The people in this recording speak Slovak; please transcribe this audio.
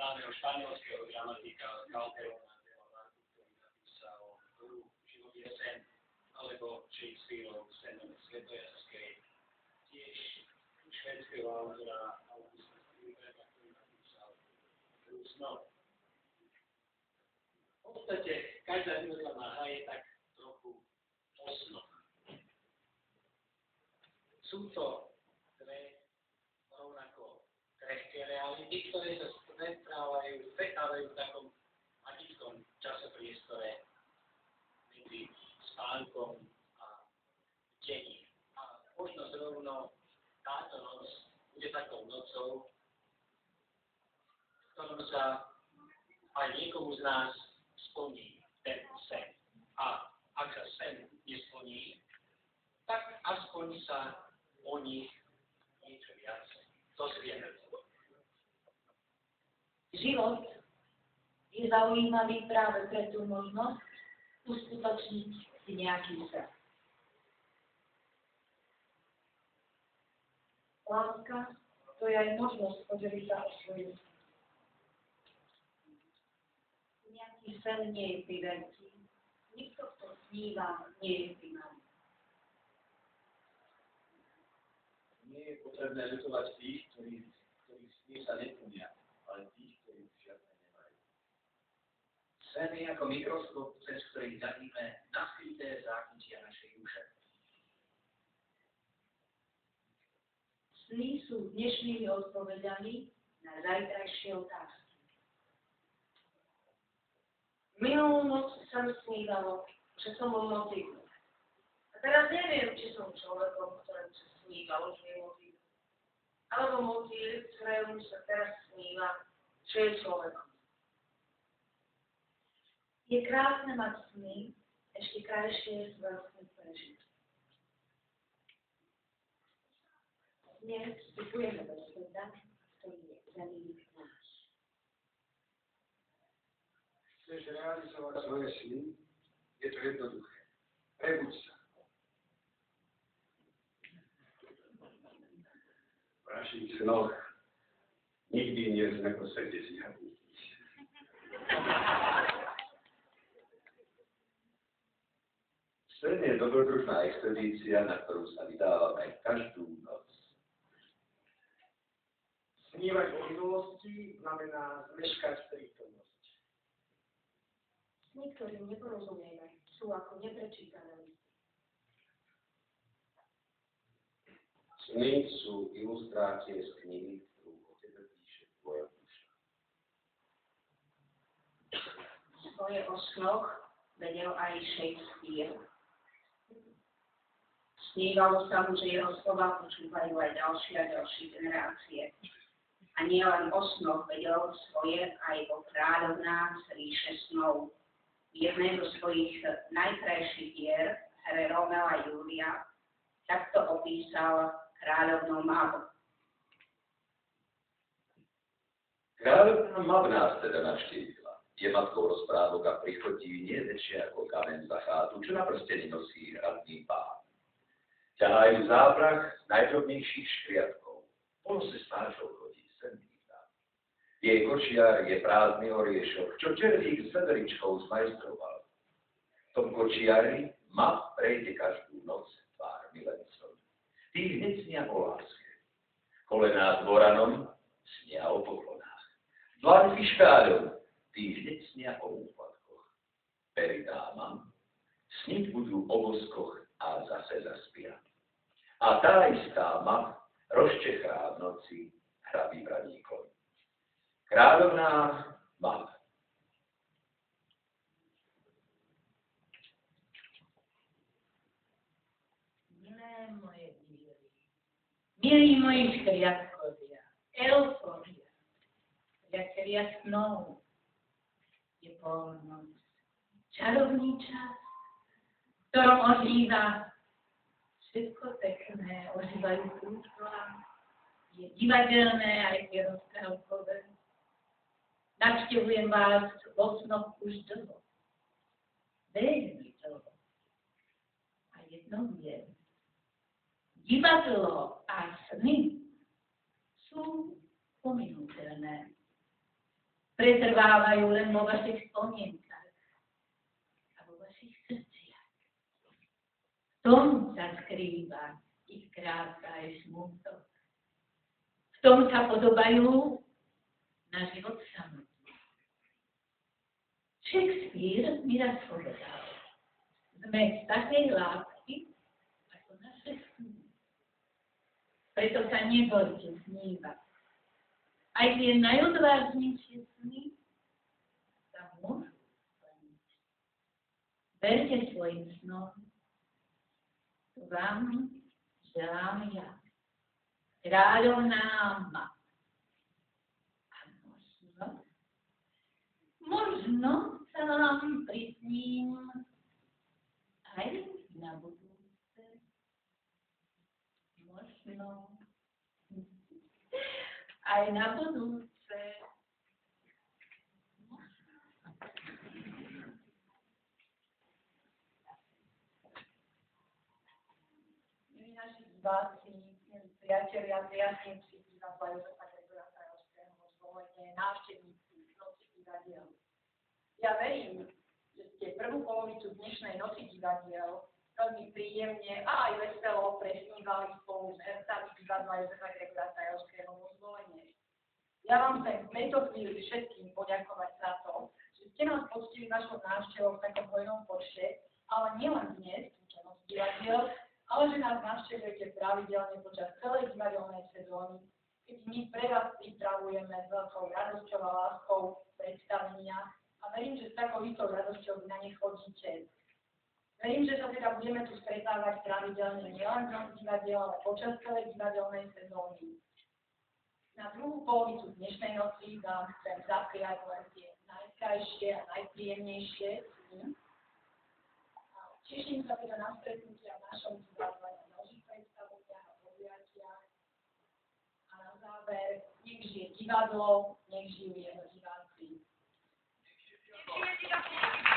známeho španielského dramatika Calderona de la Barca, ktorý napísal hru Život je sen, alebo Shakespeareov Sen svetojazyskej, tiež švédskeho autora Augusta Strindberga, ktorý napísal hru Snov. V podstate každá divadelná hra je tak trochu o snoch. Sú to dve rovnako krehké reality, ktoré sa stretávajú v takom magickom časopriestore medzi spánkom a dením. A možno zrovna táto noc bude takou nocou, v ktorom sa aj niekomu z nás splní ten sen. A ak sa sen nesplní, tak aspoň sa o nich niečo viac dozvieme. Život je zaujímavý práve pre tú možnosť uskutočniť si nejaký sen. Láska, to je aj možnosť podeliť sa o svoju. Nejaký sen nie je pri veľký. Nikto, kto sníva, nie je pri malý. Nie je potrebné ľutovať tých, ktorých sny sa neplnia, ale tých, ktorí žiadne nemajú. Sen je ako mikroskop, cez ktorý vidíme naskryté záknutia našej duše. Sny sú dnešnými odpovediami na zajtrajšie otázky. Minulú noc sa mi snívalo, že som bol motýl. A teraz neviem, či som človekom, ktorému sa snívalo, že je motýl. Alebo motýl, ktorému sa teraz sníva, že je človekom. Je krásne mať sny, ešte krajšie je vlastne prežiť. Dnes vstupujeme do sveta, ktorý je celý náš. Chceš realizovať svoje sny? Je to jednoduché. Prebuď sa. V našich snoch nikdy nie sme posledne zjavní. Sen je dobrodružná expedícia, na ktorú sa vydávame každú noc. Snívať o minulosti znamená zmeškať prítomnosť. Sny, ktorým neporozumieme, sú ako neprečítané listy. Sny sú ilustrácie z knihy, ktorú o tebe píše tvoja duša. Svoje o snoch vedel aj Shakespeare. Snívalo sa mu, že jeho slova počúvajú aj ďalšie a ďalšie generácie. A nie len o snoch vedel svoje aj o kráľovnách z ríše snov. V jednej zo svojich najkrajších hier, hre Romeo a Julia, takto opísal kráľovnú Mabu. Kráľovná Mab nás teda navštívila. Je matkou rozprávok a prichodí nie väčšia ako kameň za chátu, čo na prstení nosí hradný pán. Ťahajú záprach z najdrobnejších škriatkov. On se stáčou chodí sem tam. Jej kočiar je prázdny oriešok, čo červík s vedričkou zmajstroval. V tom kočiari Mab prejde každú noc tvár milencov. Tí hneď snia o láske. Kolená s voranom snia o poklonách. Dlaň fiškáľom, tí hneď snia o úpadkoch. Pery dámam, sniť budú o boskoch a zase zaspia. A tá istá Mab rozčechrá v noci hrabým radíkom. Kráľovná Mab. Milé moje díly, milí moji škriatkovia, elfovia, priatelia snov, je polnoc, čarovný čas, v ktorom ožíva všetko pekné, ožívajú kúsla, je divadelné aj tie rozprávkové. Navštevujem vás vo snoch už dlho, veľmi dlho. A jedno viem, divadlo a sny sú pominuteľné. pretrvávajú len vo vašich spomienkach a vo vašich srdciach. V tom sa skrýva ich krása aj smutok. V tom sa podobajú na život samotný. Shakespeare mi raz povedal, sme z takej lásky, ako naše sny. Preto sa nebojte snívať. Aj tie najodvážnejšie sny sa môžu splniť. Verte svojim snom. To vám želám ja. Kráľovná Amma. A možno sa vám prisním aj na budúce. Možno aj na budúce. Milí naši diváci, milí priatelia, priaznivci divadla Jozefa Gregora Tajovského vo Zvolenie, návštevníci Noci divadiel. Ja verím, že ste prvú polovicu dnešnej Noci divadiel veľmi príjemne a aj veselo presnívali spolu s hercami divadla Jozefa Gregora Tajovského vo Zvolenie. Ja vám chcem v tejto chvíli všetkým poďakovať za to, že ste nás poctili našou návštevou v takom hojnom počte, ale nielen dnes, túto Noc divadiel, ale že nás navštevujete pravidelne počas celej divadelnej sezóny, keď my pre vás pripravujeme s veľkou radosťou a láskou predstavenia a verím, že s takou istou radosťou vy na ne chodíte. Verím, že sa teda budeme tu stretávať pravidelne nielen v Noc divadiel, ale počas celej divadelnej sezóny. Na druhú polovicu dnešnej noci vám chcem zapriať len tie najkrajšie a najpríjemnejšie sny. Teším sa teda na stretnutia v našom divadle na mnohých predstaveniach a podujatiach. A na záver, nech žije divadlo, nech žijú jeho diváci. Nech žije divadlo.